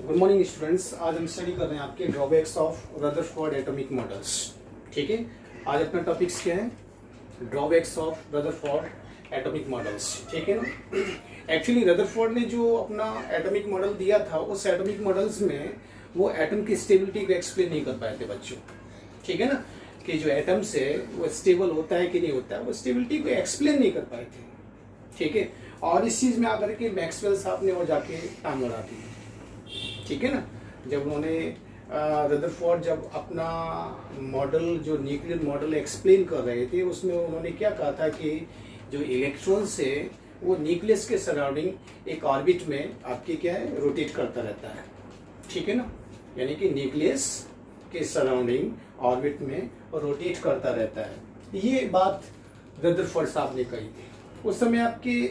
Good morning students. आज हम study कर रहे हैं आपके drawbacks of Rutherford atomic models. ठीक है, आज अपना टॉपिक्स क्या है? Drawbacks of Rutherford atomic models. ठीक है ना। एक्चुअली रदरफोर्ड ने जो अपना एटॉमिक मॉडल दिया था, उस एटॉमिक मॉडल्स में वो एटम की स्टेबिलिटी को एक्सप्लेन नहीं कर पाए थे बच्चों। ठीक है ना, कि जो एटम्स है वो स्टेबल होता है कि नहीं होता है, वो स्टेबिलिटी को एक्सप्लेन नहीं कर पाए थे। ठीक है, और इस चीज में आकर के मैक्सवेल साहब ने वो जाके टांग लड़ा दी। ठीक है ना, जब उन्होंने रदरफोर्ड जब अपना मॉडल जो न्यूक्लियर मॉडल एक्सप्लेन कर रहे थे, उसमें उन्होंने क्या कहा था कि जो इलेक्ट्रॉन्स है वो न्यूक्लियस के सराउंडिंग एक ऑर्बिट में आपकी क्या है, रोटेट करता रहता है। ठीक है ना, यानी कि न्यूक्लियस के सराउंडिंग ऑर्बिट में रोटेट करता रहता है। ये बात रदरफोर्ड साहब ने कही थी। उस समय आपके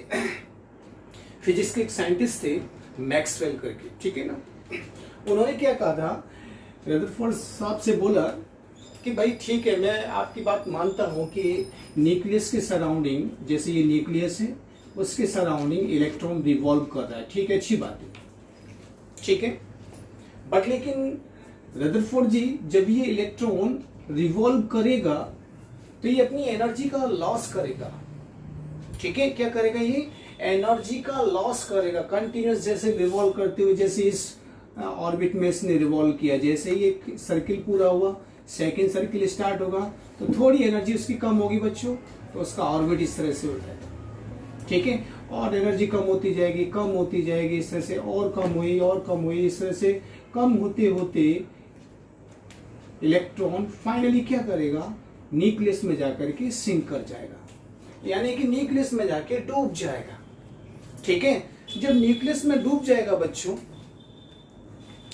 फिजिक्स के एक साइंटिस्ट थे मैक्सवेल करके। ठीक है ना, उन्होंने क्या कहा था, रदरफोर्ड साहब से बोला कि भाई ठीक है, मैं आपकी बात मानता हूं कि न्यूक्लियस के सराउंडिंग, जैसे ये न्यूक्लियस है, उसके सराउंडिंग इलेक्ट्रॉन रिवॉल्व कर रहा है। ठीक है, अच्छी बात है। ठीक है, बट लेकिन रदरफोर्ड जी, जब ये इलेक्ट्रॉन रिवॉल्व करेगा तो ये अपनी एनर्जी का लॉस करेगा। ठीक है, क्या करेगा? ये एनर्जी का लॉस करेगा कंटिन्यूस, जैसे रिवॉल्व करते हुए, जैसे इस ऑर्बिट में इसने रिवॉल्व किया, जैसे ही एक सर्किल पूरा हुआ, सेकेंड सर्किल स्टार्ट होगा तो थोड़ी एनर्जी उसकी कम होगी बच्चों, तो उसका ऑर्बिट इस तरह से उठाएगा। ठीक है, और एनर्जी कम होती जाएगी, कम होती जाएगी, इस तरह से और कम हुई और कम हुई, इस तरह से कम होते होते इलेक्ट्रॉन फाइनली क्या करेगा, न्यूक्लियस में जाकर के सिंक कर जाएगा, यानी कि न्यूक्लियस में जाके डूब जाएगा। ठीक है, जब न्यूक्लियस में डूब जाएगा बच्चों,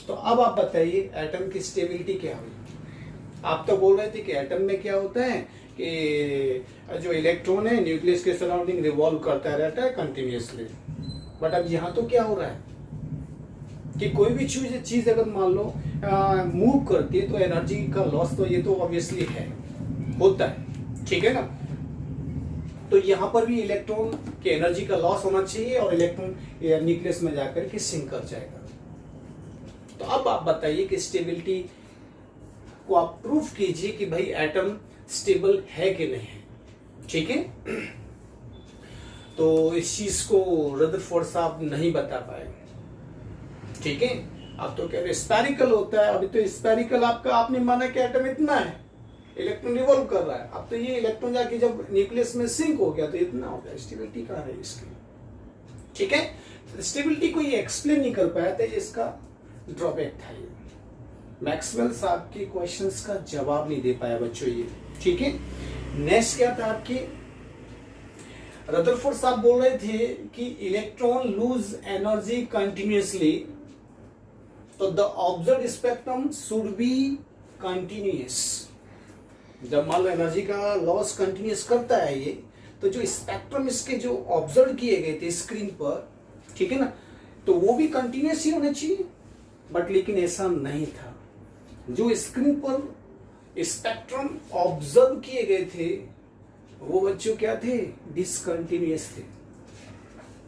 तो अब आप बताइए एटम की स्टेबिलिटी क्या हुई? आप तो बोल रहे थे कि एटम में क्या होता है कि जो इलेक्ट्रॉन है न्यूक्लियस के सराउंडिंग रिवॉल्व करता रहता है कंटिन्यूअसली, बट अब यहां तो क्या हो रहा है कि कोई भी चीज अगर मान लो मूव करती है तो एनर्जी का लॉस तो ये तो ऑब्वियसली है, होता है। ठीक है ना, तो यहां पर भी इलेक्ट्रॉन की एनर्जी का लॉस होना चाहिए और इलेक्ट्रॉन न्यूक्लियस में जाकर के सिंक कर जाएगा। तो अब आप बताइए कि स्टेबिलिटी को आप प्रूफ कीजिए कि भाई एटम स्टेबल है कि नहीं है। ठीक है, तो इस चीज को रदरफोर्ड साहब नहीं बता पाए। ठीक है, अब तो कह रहे स्पेरिकल होता है। अभी तो स्पेरिकल आपने माना कि एटम इतना है, इलेक्ट्रॉन रिवॉल्व कर रहा है। अब तो ये इलेक्ट्रॉन जाके जब न्यूक्लियस में सिंक हो गया तो इतना हो गया, स्टेबिलिटी कहां है इसकी? ठीक है, स्टेबिलिटी को ये एक्सप्लेन नहीं कर पाया था, इसका ड्रॉबैक था। ये मैक्सवेल साहब के क्वेश्चंस का जवाब नहीं दे पाया बच्चों ये। ठीक है, नेक्स्ट क्या था आपकी, रदरफोर्ड साहब बोल रहे थे कि इलेक्ट्रॉन लूज एनर्जी कंटिन्यूअसली, तो the observed spectrum should be continuous. जब मान लो एनर्जी का लॉस कंटिन्यूअस करता है ये, तो जो स्पेक्ट्रम इसके जो ऑब्जर्व किए गए थे स्क्रीन पर, ठीक है ना, तो वो भी कंटिन्यूअस ही होना चाहिए, बट लेकिन ऐसा नहीं था। जो स्क्रीन पर स्पेक्ट्रम ऑब्जर्व किए गए थे वो बच्चों क्या थे, डिसकंटिन्यूअस थे।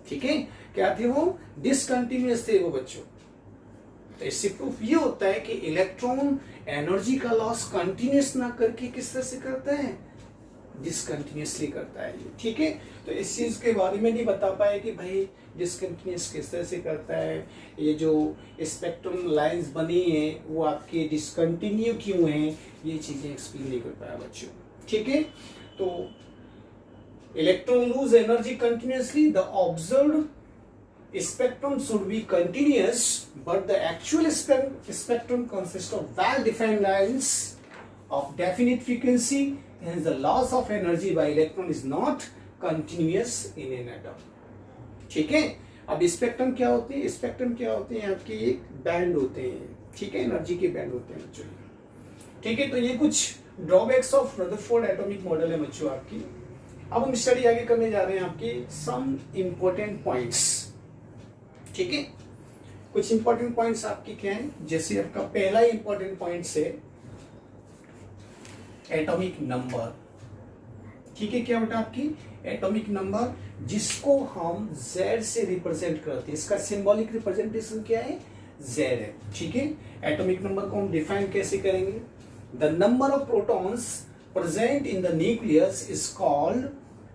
ठीक है, क्या थे वो, डिसकंटिन्यूअस थे वो बच्चों। तो इससे प्रूफ ये होता है कि इलेक्ट्रॉन एनर्जी का लॉस कंटिन्यूअस ना करके किस तरह से करता है, डिसकंटिन्यूअसली करता है। ठीक है, तो इस चीज के बारे में नहीं बता पाए कि भाई डिसकंटिन्यूअस किस तरह से करता है, ये जो स्पेक्ट्रम लाइंस बनी है वो आपके डिसकंटिन्यू क्यों है, ये चीजें एक्सप्लेन नहीं कर पाया बच्चों। ठीक है, तो electron lose energy continuously, the observed spectrum should be continuous, but the actual spectrum consists of well-defined lines of definite frequency, hence the loss of energy by electron is not continuous in an atom. ठीक है, अब spectrum क्या होते हैं? Spectrum क्या होते हैं? आपके एक बैंड होते हैं। ठीक है, एनर्जी के बैंड होते हैं बच्चों। ठीक है, तो ये कुछ drawbacks of Rutherford atomic model है बच्चों आपकी। अब हम स्टडी आगे करने जा रहे हैं आपकी सम इंपॉर्टेंट पॉइंट्स। ठीक है, कुछ इंपॉर्टेंट पॉइंट्स आपकी क्या हैं, जैसे आपका पहला इंपॉर्टेंट पॉइंट है एटॉमिक नंबर। ठीक है, क्या बेटा आपकी एटॉमिक नंबर, जिसको हम Z से रिप्रेजेंट करते हैं। इसका सिंबॉलिक रिप्रेजेंटेशन क्या है, जेड है, ठीक है। एटॉमिक नंबर को हम डिफाइन कैसे करेंगे? The number of protons present in the nucleus is called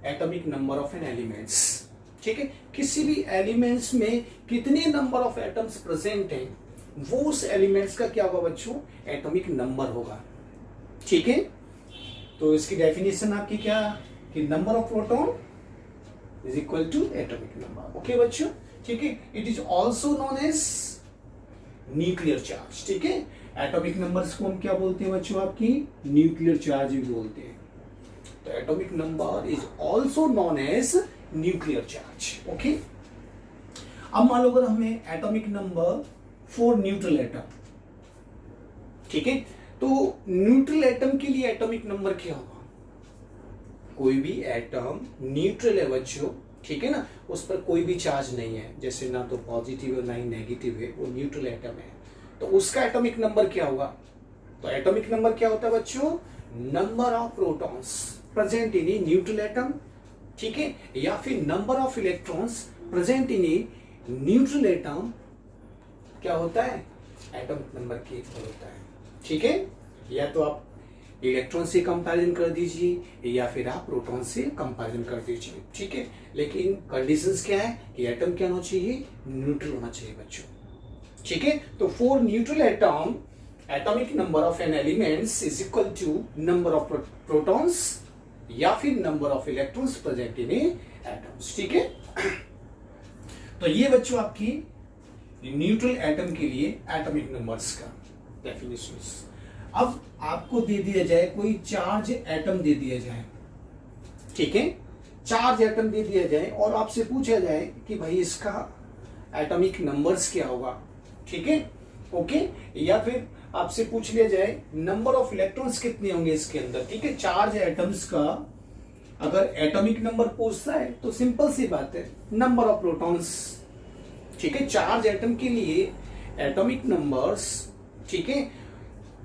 atomic number of an elements, ठीक है। किसी भी एलिमेंट्स में कितने नंबर ऑफ एटम्स प्रेजेंट हैं, वो उस एलिमेंट्स का क्या होगा बच्चों? एटॉमिक नंबर होगा, ठीक है। तो इसकी डेफिनेशन आपकी क्या कि number of proton is equal to atomic number, okay बच्चों, ठीक है। It is also known as nuclear charge, ठीक है। एटॉमिक नंबर्स को हम क्या बोलते हैं बच्चों? आपकी न्यूक्लियर चार्ज भी बोलते हैं। तो atomic number is also known as nuclear charge, okay. अब मान लो अगर हमें atomic number for neutral atom, ठीक है, तो न्यूट्रल एटम के लिए एटॉमिक नंबर क्या होगा? कोई भी एटम न्यूट्रल है बच्चों, ठीक है ना, उस पर कोई भी चार्ज नहीं है, जैसे ना तो पॉजिटिव है ना ही नेगेटिव है, वो न्यूट्रल एटम है, तो उसका एटॉमिक नंबर क्या होगा? तो एटॉमिक नंबर क्या होता है बच्चों? Number of protons present in a neutral atom, ठीक है, या फिर number of electrons present in a neutral atom क्या होता है? एटॉमिक नंबर के इक्वल होता है, ठीक है। या तो आप इलेक्ट्रॉन से कंपैरिजन कर दीजिए या फिर आप प्रोटॉन से कंपैरिजन कर दीजिए, ठीक है। लेकिन कंडीशंस क्या है कि एटम क्या होना चाहिए? न्यूट्रल होना चाहिए बच्चों, ठीक है। तो for neutral atom atomic number of an elements is equal to number of protons या फिर number of electrons present in atoms, ठीक है। तो ये बच्चों आपकी न्यूट्रल एटम के लिए एटॉमिक नंबर्स का डेफिनेशंस। अब आपको दे दिया जाए कोई चार्ज एटम दे दिया जाए, ठीक है, चार्ज एटम दे दिया जाए और आपसे पूछा जाए कि भाई इसका एटॉमिक नंबर्स क्या होगा, ठीक है, ओके। या फिर आपसे पूछ लिया जाए नंबर ऑफ इलेक्ट्रॉन्स कितने होंगे इसके अंदर, ठीक है। चार्ज एटम्स का अगर एटॉमिक नंबर पूछता है तो सिंपल सी बात है, नंबर ऑफ प्रोटॉन्स, ठीक है। चार्ज एटम के लिए एटॉमिक नंबर्स, ठीक है,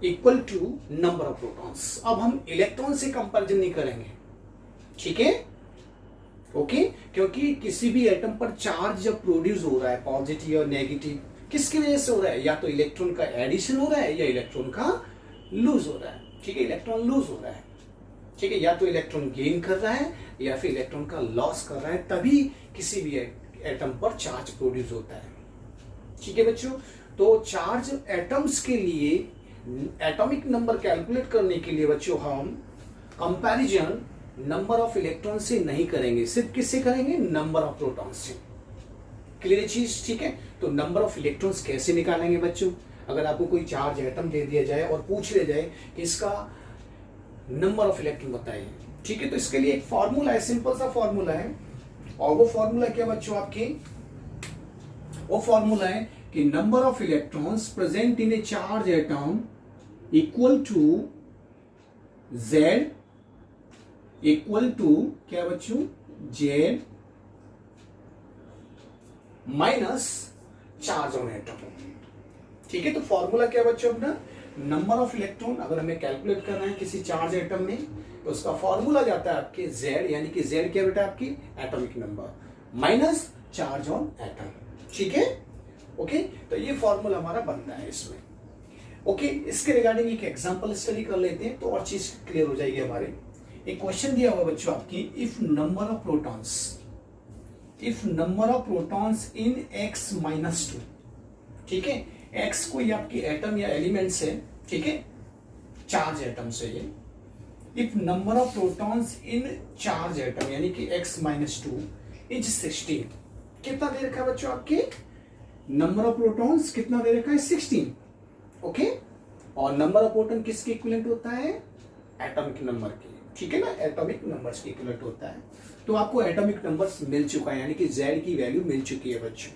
equal to number of protons. अब हम इलेक्ट्रॉन से कंपैरिजन नहीं करेंगे, ठीक है, ओके, क्योंकि किसी भी एटम पर चार्ज जब प्रोड्यूस हो रहा है पॉजिटिव और नेगेटिव, किसकी वजह से हो रहा है? या तो इलेक्ट्रॉन का एडिशन हो रहा है या इलेक्ट्रॉन का लूज हो रहा है, ठीक है, इलेक्ट्रॉन लूज हो रहा है, ठीक है, या तो इलेक्ट्रॉन गेन कर रहा है या फिर इलेक्ट्रॉन का लॉस कर रहा है, तभी किसी भी एटम पर चार्ज प्रोड्यूस होता है, ठीक है बच्चों। तो चार्ज एटम्स के लिए एटॉमिक नंबर कैलकुलेट करने के लिए बच्चों हम कंपैरिजन नंबर ऑफ इलेक्ट्रॉन से नहीं करेंगे, सिर्फ किससे करेंगे? नंबर ऑफ प्रोटॉन से। क्लियर चीज, ठीक है। तो नंबर ऑफ इलेक्ट्रॉन्स कैसे निकालेंगे बच्चों? अगर आपको कोई चार्ज एटम दे दिया जाए और पूछ लिया जाए कि इसका नंबर ऑफ इलेक्ट्रॉन बताइए, ठीक है, तो इसके लिए एक फॉर्मूला है, सिंपल सा फॉर्मूला है। और वो फॉर्मूला क्या बच्चों आपके? वो फॉर्मूला है कि number of electrons present in a charge atom equal to Z, equal to क्या बच्चों? Z minus charge on atom, ठीक है। तो फॉर्मूला क्या बच्चों अपना? नंबर ऑफ इलेक्ट्रॉन अगर हमें कैलकुलेट करना है किसी चार्ज एटम में, तो उसका फॉर्मूला जाता है आपके जेड, यानी कि जेड क्या बेटा? आपकी atomic number minus charge on atom, ठीक है, ओके। तो ये फॉर्मूला हमारा बनता है इसमें, ओके। इसके रिगार्डिंग एक एग्जांपल स्टडी कर लेते हैं तो और चीज क्लियर हो जाएगी हमारे। एक क्वेश्चन दिया हुआ बच्चों आपकी, if number of protons in x minus 2, ठीक है, x कोई आपकी एटम या एलिमेंट्स है, ठीक है, चार्ज एटम से ये। If number of protons in charge atom यानी कि x माइनस 2 इज 16, कितना दे रखा है बच्चों? आपके नंबर ऑफ प्रोटॉन्स कितना दे रखा है? 16, ओके। और नंबर ऑफ प्रोटॉन किसके इक्विवेलेंट होता है? एटॉमिक नंबर के, ठीक है ना, एटॉमिक नंबर्स के इक्विवेलेंट होता है। तो आपको एटॉमिक नंबर्स मिल चुका है, यानी कि z की वैल्यू मिल चुकी है बच्चों,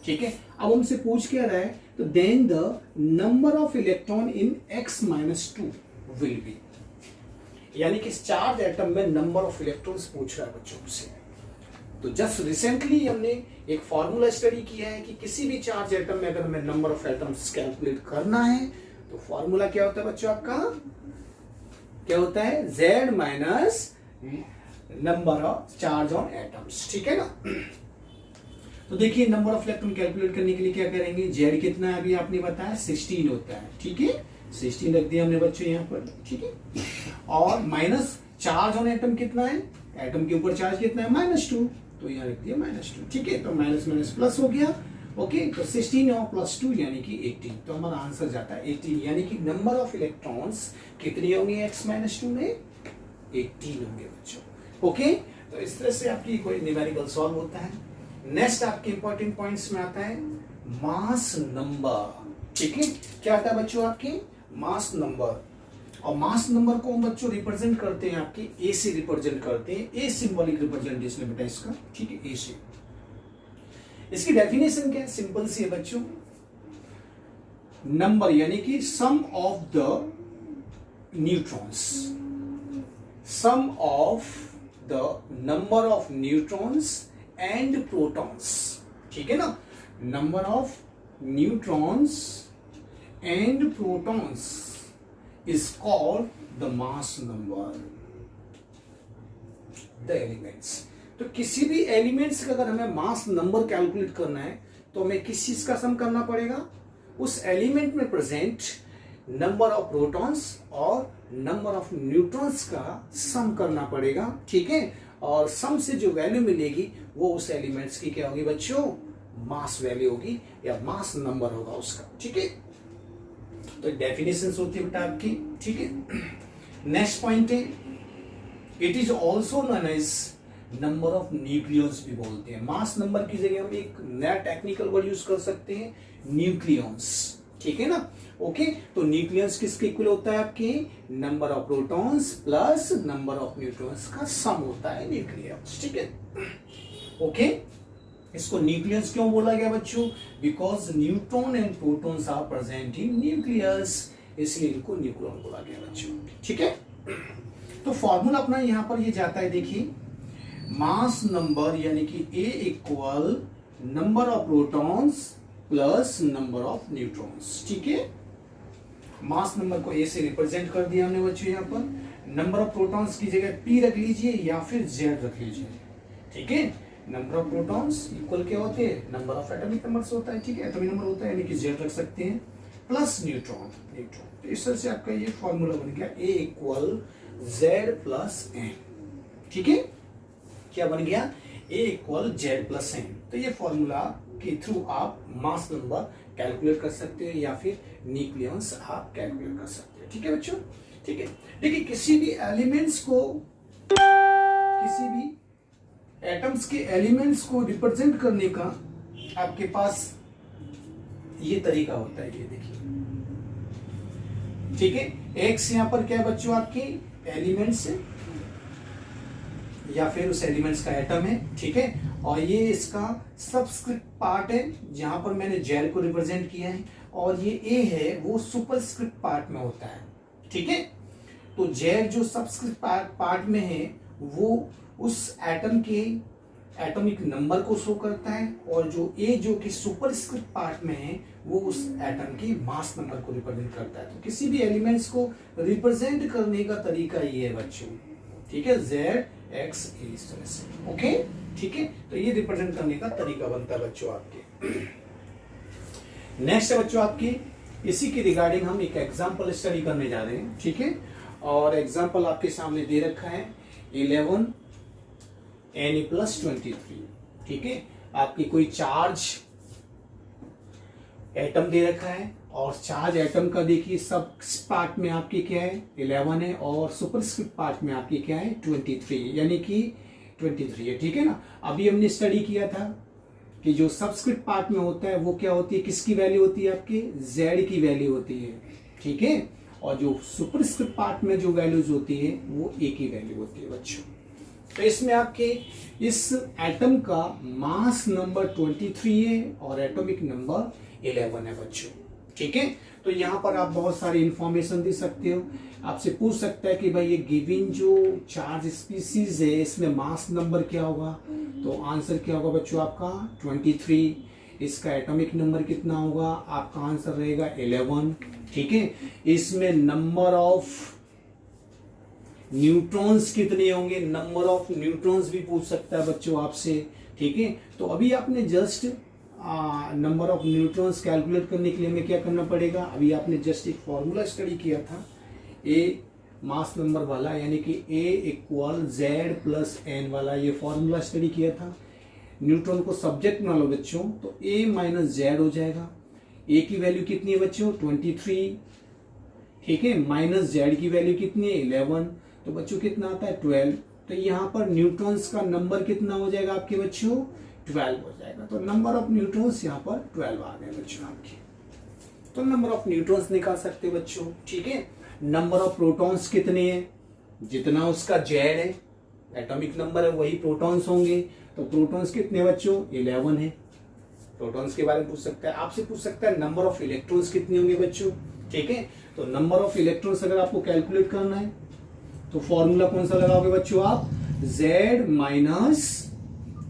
ठीक है। अब हमसे पूछ क्या रहा है? तो then the number of electron in x minus 2 will be, यानी कि चार्ज एटम में नंबर ऑफ इलेक्ट्रॉन्स पूछ रहा है बच्चों से। तो जस्ट रिसेंटली हमने एक फॉर्मूला स्टडी किया है कि किसी भी चार्ज एटम में अगर हमें नंबर ऑफ एटम्स कैलकुलेट करना है तो फॉर्मूला क्या होता है बच्चों? आपका क्या होता है? Z minus number of charge on atoms, ठीक है ना। तो देखिए नंबर ऑफ इलेक्ट्रॉन कैलकुलेट करने के लिए क्या करेंगे, जेड कितना है अभी आपने बताया 16 होता है, ठीक है 16 रख दिया हमने बच्चों यहाँ पर, ठीक है। और माइनस चार्ज ऑन एटम कितना है, एटम के ऊपर चार्ज कितना है -2, तो यहाँ रख दिया -2, ठीक है। तो माइनस माइनस प्लस हो गया, ओके। तो 16 और +2 यानी कि 18, तो हमारा आंसर जाता है 18, यानी कि नंबर ऑफ इलेक्ट्रॉन्स कितने होंगे x -2 में, 18 होंगे बच्चों, ओके। तो इस तरह से आपकी कोई न्यूमेरिकल सॉल्व होता है। नेक्स्ट आपके इंपॉर्टेंट पॉइंट्स में आता है मास नंबर, ठीक है। क्या आता है बच्चों आपके मास नंबर, और मास नंबर को हम बच्चों रिप्रेजेंट करते हैं आपके ए से रिप्रेजेंट करते हैं, ए सिंबॉलिक रिप्रेजेंटेशन है बेटा इसका, ठीक है ए से। इसकी डेफिनेशन क्या है, सिंपल सी है बच्चों, नंबर यानी कि sum of the neutrons, sum of the number of neutrons and protons, ठीक है ना, number of neutrons and protons is called the mass number, the elements। तो किसी भी एलिमेंट्स का अगर हमें मास नंबर कैलकुलेट करना है तो हमें किस चीज का सम करना पड़ेगा, उस एलिमेंट में प्रेजेंट नंबर ऑफ प्रोटॉन्स और नंबर ऑफ न्यूट्रॉन्स का सम करना पड़ेगा, ठीक है। और सम से जो वैल्यू मिलेगी वो उस एलिमेंट्स की क्या होगी बच्चों, मास वैल्यू होगी या मास नंबर होगा उसका, ठीक है। तो डेफिनेशन होती है बेटा आपकी, ठीक है। नेक्स्ट पॉइंट है it is also known as number of nucleons भी बोलते हैं। मास नंबर की जगह हम एक नया टेक्निकल वर्ड यूज कर सकते हैं, न्यूक्लियंस, ठीक है ना, ओके। तो न्यूक्लियंस किसके इक्वल होता है आपके, number of protons plus number of neutrons का सम होता है न्यूक्लियंस, ठीक है, ओके। इसको न्यूक्लियस क्यों बोला गया बच्चों, because neutron and protons are present in nucleus, इसलिए इनको न्यूक्लियन बोला गया बच्चों, ठीक है। तो फॉर्मूला अपना यहां पर ये जाता है, देखिए मास नंबर यानी कि A equal number of protons plus number of neutrons, ठीक है। मास नंबर को A से रिप्रेजेंट कर दिया हमने बच्चों, यहाँ पर नंबर ऑफ प्रोटॉन्स की जगह P रख लीजिए या फिर Z रख लीजिए, ठीक है। नंबर ऑफ प्रोटॉन्स इक्वल क्या होते हैं, नंबर ऑफ एटॉमिक नंबर्स होता है, ठीक है, एटॉमिक नंबर होता है यानी कि Z रख सकते हैं, प्लस न्यूट्रॉन, तो इस तरह से आपका ये फॉर्मूला बन गया A equal Z plus N, ठीक है। क्या बन गया, A equal Z plus N। तो ये फॉर्मूला के थ्रू आप मास नंबर कैलकुलेट कर सकते हैं या फिर न्यूक्लियंस आप कैलकुलेट कर सकते हैं, ठीक है बच्चों, ठीक है। देखिए किसी भी एलिमेंट्स को, किसी भी एटम्स के एलिमेंट्स को रिप्रेजेंट करने का आपके पास ये तरीका होता है, ये देखिए, ठीक है। एक्स यहां पर क्या है बच्चों आपके एलिमेंट्स है या फिर उस एलिमेंट्स का एटम है, ठीक है। और ये इसका सबस्क्रिप्ट पार्ट है जहां पर मैंने जेल को रिप्रेजेंट किया है, और ये ए है वो सुपरस्क्रिप्ट पार्ट में होता है, ठीक है। तो जेल जो सबस्क्रिप्ट पार्ट में है वो उस एटम के एटॉमिक नंबर को शो करता है, और जो ए जो कि सुपरस्क्रिप्ट पार्ट में है वो उस एटम के मास नंबर को रिप्रेजेंट करता है। तो किसी भी एलिमेंट्स को रिप्रेजेंट करने का तरीका ये है बच्चों, ठीक है, जेड एक्स ए इस तरह से, ओके, ठीक है। तो ये रिप्रेजेंट करने का तरीका बनता है बच्चों आपके। नेक्स्ट है बच्चों आपकी, इसी के रिगार्डिंग हम एक एग्जाम्पल स्टडी करने जा रहे हैं, ठीक है। और एग्जाम्पल आपके सामने दे रखा है 11 Na+23, ठीक है। आपकी कोई चार्ज एटम दे रखा है, और चार्ज एटम का देखिए सब पार्ट में आपकी क्या है 11 है, और सुपरस्क्रिप्ट पार्ट में आपकी क्या है 23, यानी कि 23 है, ठीक है ना। अभी हमने स्टडी किया था कि जो सबस्क्रिप्ट पार्ट में होता है वो क्या होती है, किसकी वैल्यू होती है आपकी, Z की वैल्यू होती है, ठीक है। और जो सुपरस्क्रिप्ट पार्ट में जो वैल्यूज होती है वो A की वैल्यू होती है बच्चों। तो इसमें आपके इस एटम का मास नंबर 23 है और एटॉमिक नंबर 11 है बच्चों, ठीक है। तो यहाँ पर आप बहुत सारी इंफॉर्मेशन दे सकते हो, आपसे पूछ सकता है कि भाई ये गिवन जो चार्ज स्पीसीज है इसमें मास नंबर क्या होगा, तो आंसर क्या होगा बच्चों आपका 23, इसका एटॉमिक नंबर कितना होगा, आपका आंसर रहेगा 11, ठीक है। इसमें नंबर ऑफ न्यूट्रॉन्स कितने होंगे, नंबर ऑफ न्यूट्रॉन्स भी पूछ सकता है बच्चों आपसे, ठीक है। तो अभी आपने just number of neutrons calculate करने के लिए हमें क्या करना पड़ेगा, अभी आपने जस्ट एक फॉर्मूला स्टडी किया था ए मास नंबर वाला, यानी कि A equal Z plus N वाला, ये फॉर्मूला स्टडी किया था। न्यूट्रॉन को सब्जेक्ट बना लो बच्चों, तो A माइनस जेड हो जाएगा। A की वैल्यू कितनी है बच्चों 23, ठीक है, माइनस जेड की वैल्यू कितनी है 11, तो बच्चों कितना आता है 12। तो यहाँ पर न्यूट्रॉन्स का नंबर कितना हो जाएगा आपके बच्चों 12 हो जाएगा। तो नंबर ऑफ न्यूट्रॉन्स यहाँ पर 12 आ गए बच्चों आपके। तो नंबर ऑफ न्यूट्रॉन्स निकाल सकते हैं बच्चों, ठीक है। नंबर ऑफ प्रोटॉन्स कितने हैं, जितना उसका जेड है एटॉमिक नंबर है वही प्रोटॉन्स होंगे। तो प्रोटॉन्स कितने बच्चों 11 है। प्रोटॉन्स के बारे में पूछ सकता है, आपसे पूछ सकता है नंबर ऑफ इलेक्ट्रॉन्स कितने होंगे बच्चों, ठीक है। तो नंबर ऑफ इलेक्ट्रॉन्स अगर आपको कैलकुलेट करना है तो फॉर्मूला कौन सा लगाओगे बच्चों आप, Z minus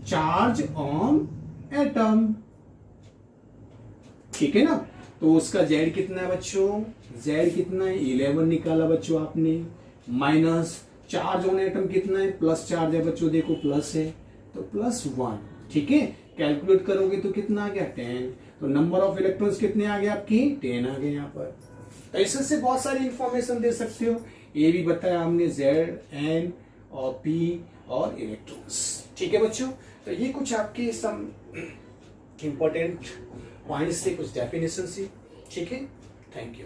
charge on atom, ठीक है ना। तो उसका Z कितना है बच्चों, Z कितना है 11 निकाला बच्चों आपने, माइनस चार्ज ऑन एटम कितना है, प्लस चार्ज है बच्चों, देखो प्लस है तो +1, ठीक है। कैलकुलेट करोगे तो कितना आ गया 10। तो नंबर ऑफ इलेक्ट्रॉन्स कितने आ गए आपकी 10 आ गए यहाँ पर। तो इससे बहुत सारी इंफॉर्मेशन दे सकते हो, ये भी बताया हमने Z, N और P और इलेक्ट्रॉन्स, ठीक है बच्चों। तो ये कुछ आपके सम इंपॉर्टेंट पॉइंट्स थे, कुछ डेफिनेशन थी, ठीक है। Thank you.